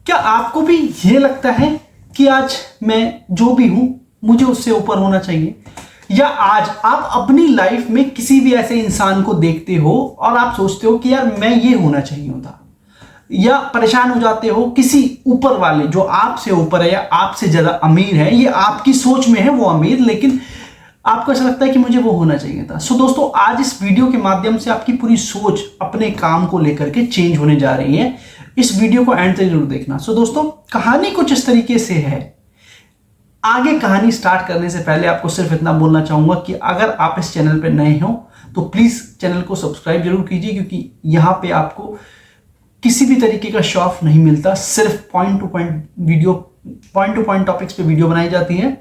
क्या आपको भी ये लगता है कि आज मैं जो भी हूं मुझे उससे ऊपर होना चाहिए? या आज आप अपनी लाइफ में किसी भी ऐसे इंसान को देखते हो और आप सोचते हो कि यार मैं ये होना चाहिए होता, या परेशान हो जाते हो किसी ऊपर वाले जो आपसे ऊपर है या आपसे ज्यादा अमीर है, ये आपकी सोच में है वो अमीर, लेकिन आपको ऐसा लगता है कि मुझे वो होना चाहिए था। सो दोस्तों, आज इस वीडियो के माध्यम से आपकी पूरी सोच अपने काम को लेकर के चेंज होने जा रही है। इस वीडियो को एंड तक जरूर देखना। सो दोस्तों, कहानी कुछ इस तरीके से है। आगे कहानी स्टार्ट करने से पहले आपको सिर्फ इतना बोलना चाहूंगा कि अगर आप इस चैनल पर नए हो तो प्लीज चैनल को सब्सक्राइब जरूर कीजिए, क्योंकि यहां पे आपको किसी भी तरीके का शो ऑफ नहीं मिलता, सिर्फ पॉइंट टू पॉइंट टॉपिक्स पे वीडियो बनाई जाती है।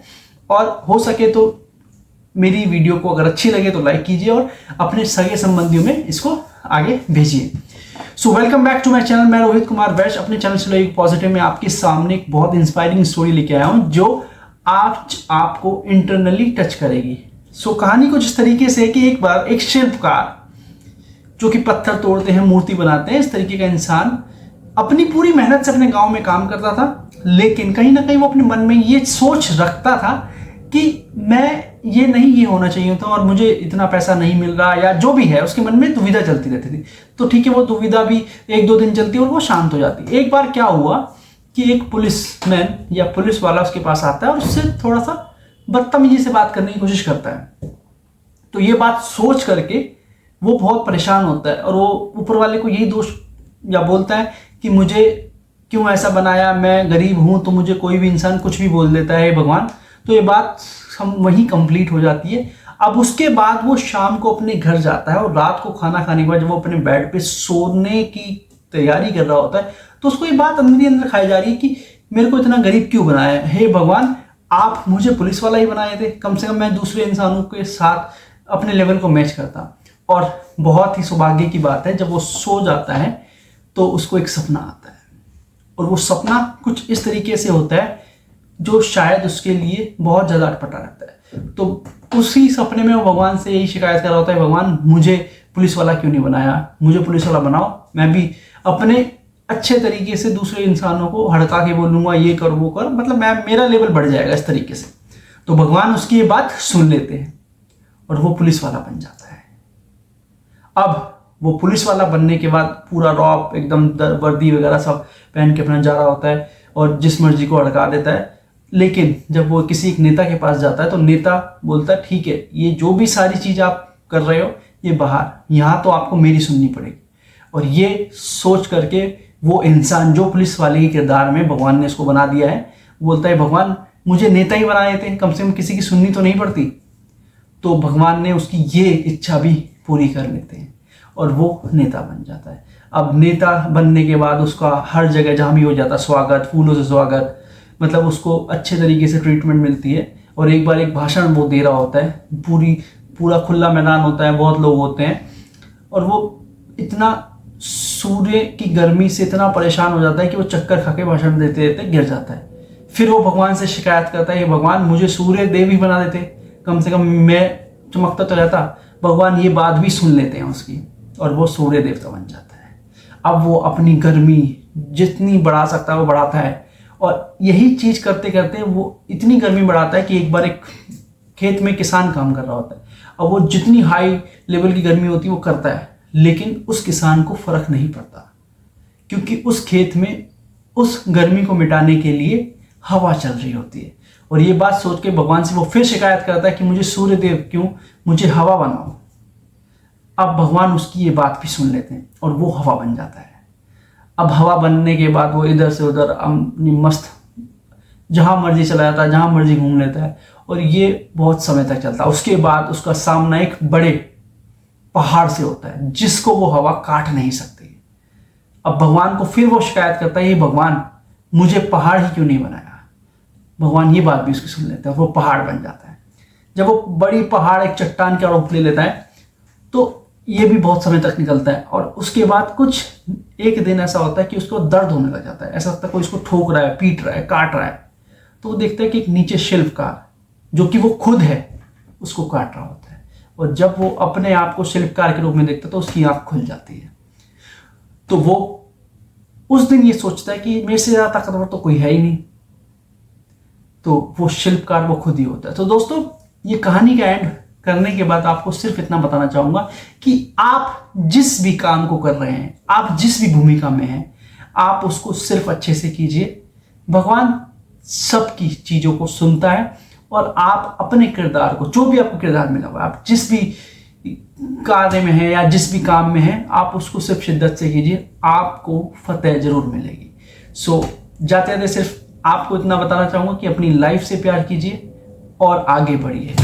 और हो सके तो मेरी वीडियो को अगर अच्छी लगे तो लाइक कीजिए और अपने सगे संबंधियों में इसको आगे भेजिए। So welcome back to my channel. मैं रोहित कुमार वैश्य अपने चैनल से एक पॉजिटिव में आपके सामने एक बहुत इंस्पायरिंग स्टोरी लेके आया हूं जो आज आपको इंटरनली टच करेगी। सो कहानी कुछ इस तरीके से है कि एक बार एक शिल्पकार जो कि पत्थर तोड़ते हैं, मूर्ति बनाते हैं, इस तरीके का इंसान अपनी पूरी मेहनत से अपने गांव में काम करता था, लेकिन कहीं ना कहीं वो अपने मन में ये सोच रखता था कि मैं ये नहीं, ये होना चाहिए था और मुझे इतना पैसा नहीं मिल रहा, या जो भी है उसके मन में दुविधा चलती रहती थी। तो ठीक है, वो दुविधा भी एक दो दिन चलती और वो शांत हो जाती। एक बार क्या हुआ कि एक पुलिसमैन या पुलिस वाला उसके पास आता है और उससे थोड़ा सा बदतमीजी से बात करने की कोशिश करता है। तो ये बात सोच करके वो बहुत परेशान होता है और वो ऊपर वाले को यही दोष या बोलता है कि मुझे क्यों ऐसा बनाया, मैं गरीब हूं तो मुझे कोई भी इंसान कुछ भी बोल देता है भगवान। तो ये बात हम वहीं कंप्लीट हो जाती है। अब उसके बाद वो शाम को अपने घर जाता है और रात को खाना खाने के बाद जब वो अपने बेड पे सोने की तैयारी कर रहा होता है तो उसको ये बात अंदर ही अंदर खाई जा रही है कि मेरे को इतना गरीब क्यों बनाया है। हे भगवान, आप मुझे पुलिस वाला ही बनाए थे, कम से कम मैं दूसरे इंसानों के साथ अपने लेवल को मैच करता। और बहुत ही सौभाग्य की बात है, जब वो सो जाता है तो उसको एक सपना आता है और वो सपना कुछ इस तरीके से होता है जो शायद उसके लिए बहुत ज़्यादा अटपटा रहता है। तो उसी सपने में वो भगवान से यही शिकायत कर रहा होता है, भगवान मुझे पुलिस वाला क्यों नहीं बनाया, मुझे पुलिस वाला बनाओ, मैं भी अपने अच्छे तरीके से दूसरे इंसानों को हड़का के बोलूँगा ये कर वो कर, मतलब मेरा लेवल बढ़ जाएगा इस तरीके से। तो भगवान उसकी ये बात सुन लेते हैं और वो पुलिस वाला बन जाता है। अब वो पुलिस वाला बनने के बाद पूरा रॉब एकदम वर्दी वगैरह सब पहन के अपना जा रहा होता है और जिस मर्जी को हड़का देता है। लेकिन जब वो किसी एक नेता के पास जाता है तो नेता बोलता है ठीक है, ये जो भी सारी चीज़ आप कर रहे हो ये बाहर, यहाँ तो आपको मेरी सुननी पड़ेगी। और ये सोच करके वो इंसान जो पुलिस वाले के किरदार में भगवान ने इसको बना दिया है, बोलता है भगवान मुझे नेता ही बनाए थे, कम से कम किसी की सुननी तो नहीं पड़ती। तो भगवान ने उसकी ये इच्छा भी पूरी कर लेते हैं और वो नेता बन जाता है। अब नेता बनने के बाद उसका हर जगह जहाँ भी हो जाता है स्वागत, फूलों से स्वागत, मतलब उसको अच्छे तरीके से ट्रीटमेंट मिलती है। और एक बार एक भाषण वो दे रहा होता है, पूरा खुला मैदान होता है, बहुत लोग होते हैं और वो इतना सूर्य की गर्मी से इतना परेशान हो जाता है कि वो चक्कर खा के भाषण देते देते गिर जाता है। फिर वो भगवान से शिकायत करता है, भगवान मुझे सूर्य देव ही बना देते, कम से कम मैं चमकता तो रहता। भगवान ये बात भी सुन लेते हैं उसकी और वो सूर्य देवता बन जाता है। अब वो अपनी गर्मी जितनी बढ़ा सकता है वो बढ़ाता है और यही चीज़ करते करते वो इतनी गर्मी बढ़ाता है कि एक बार एक खेत में किसान काम कर रहा होता है। अब वो जितनी हाई लेवल की गर्मी होती है वो करता है, लेकिन उस किसान को फर्क नहीं पड़ता, क्योंकि उस खेत में उस गर्मी को मिटाने के लिए हवा चल रही होती है। और ये बात सोच के भगवान से वो फिर शिकायत करता है कि मुझे सूर्य देव क्यों, मुझे हवा बनाओ। अब भगवान उसकी ये बात भी सुन लेते हैं और वो हवा बन जाता है। अब हवा बनने के बाद वो इधर से उधर मस्त जहाँ मर्जी चला जाता है, जहाँ मर्जी घूम लेता है और ये बहुत समय तक चलता है। उसके बाद उसका सामना एक बड़े पहाड़ से होता है जिसको वो हवा काट नहीं सकती। अब भगवान को फिर वो शिकायत करता है, ये भगवान मुझे पहाड़ ही क्यों नहीं बनाया। भगवान ये बात भी उसकी सुन लेते हैं और वो पहाड़ बन जाता है। जब वो बड़ी पहाड़ एक चट्टान का रूप ले लेता है तो ये भी बहुत समय तक निकलता है और उसके बाद कुछ एक दिन ऐसा होता है कि उसको दर्द होने लग जाता है। ऐसा लगता है कोई उसको ठोक रहा है, पीट रहा है, काट रहा है। तो वो देखता है कि एक नीचे शिल्पकार जो कि वो खुद है उसको काट रहा होता है और जब वो अपने आप को शिल्पकार के रूप में देखता है तो उसकी आंख खुल जाती है। तो वो उस दिन ये सोचता है कि मेरे से ज़्यादा ताकतवर तो कोई है ही नहीं, तो वो शिल्पकार वो खुद ही होता है। तो दोस्तों, ये कहानी का एंड करने के बाद आपको सिर्फ इतना बताना चाहूंगा कि आप जिस भी काम को कर रहे हैं, आप जिस भी भूमिका में हैं, आप उसको सिर्फ अच्छे से कीजिए। भगवान सबकी चीजों को सुनता है और आप अपने किरदार को, जो भी आपको किरदार मिला हुआ है, आप जिस भी कार्य में है या जिस भी काम में है, आप उसको सिर्फ शिद्दत से कीजिए, आपको फतेह जरूर मिलेगी। सो जाते जाते सिर्फ आपको इतना बताना चाहूंगा कि अपनी लाइफ से प्यार कीजिए और आगे बढ़िए।